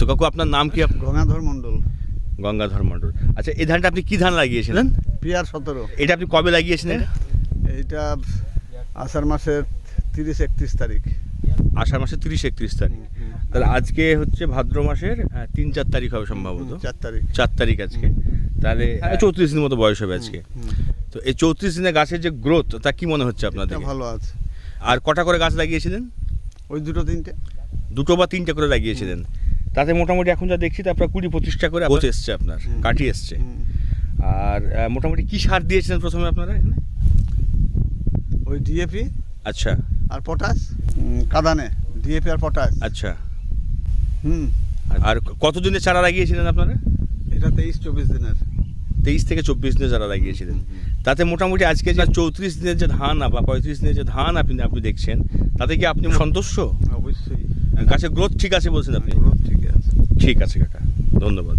তো কাকু আপনার নাম কি? গঙ্গাধর মণ্ডল। গঙ্গাধর মণ্ডল। আচ্ছা, এই ধানটা আপনি কি ধান লাগিয়েছিলেন? পিয়ার 17। এটা আপনি কবে লাগিয়েছিলেন? এইটা আষাঢ় মাসের 30-31 তারিখ। আষাঢ় মাসের 30-31 তারিখ। তাহলে আজকে হচ্ছে ভাদ্র মাসের 3-4 তারিখ হবে সম্ভবত। 4 তারিখ আজকে। তাহলে 34 দিনের মতো বয়স হবে আজকে। তো এই 34 দিনে গাছের যে গ্রোথ, তা কি মনে হচ্ছে আপনাদের? ভালো আছে। আর কটা করে গাছ লাগিয়েছিলেন? ওই 2-3টে। 2 বা 3টে করে লাগিয়েছিলেন। তাতে মোটামুটি এখন যা দেখছি তা প্রায় 20-25টা করে গোছ এসছে আপনার, কাঠি এসছে। আর মোটামুটি কি সার দিয়েছিলেন প্রথমে আপনারা এখানে? ওই ডিএপি। আচ্ছা। আর পটাশ কাদানে, ডিএপি আর পটাশ। আচ্ছা। আর কত দিনের চারা লাগিয়েছিলেন আপনারা? এটা 23-24 দিনের। 23 থেকে 24 দিনের চারা লাগিয়েছিলেন। তাতে মোটামুটি আজকে যে 34 দিনের যে ধান বা 35 দিনের যে ধান আপনি দেখছেন, তাতে কি আপনি সন্তুষ্ট? অবশ্যই। গাছের গ্রোথ ঠিক আছে বলছেন আপনি? গ্রোথ ঠিক আছে। ঠিক আছে কাকা, ধন্যবাদ।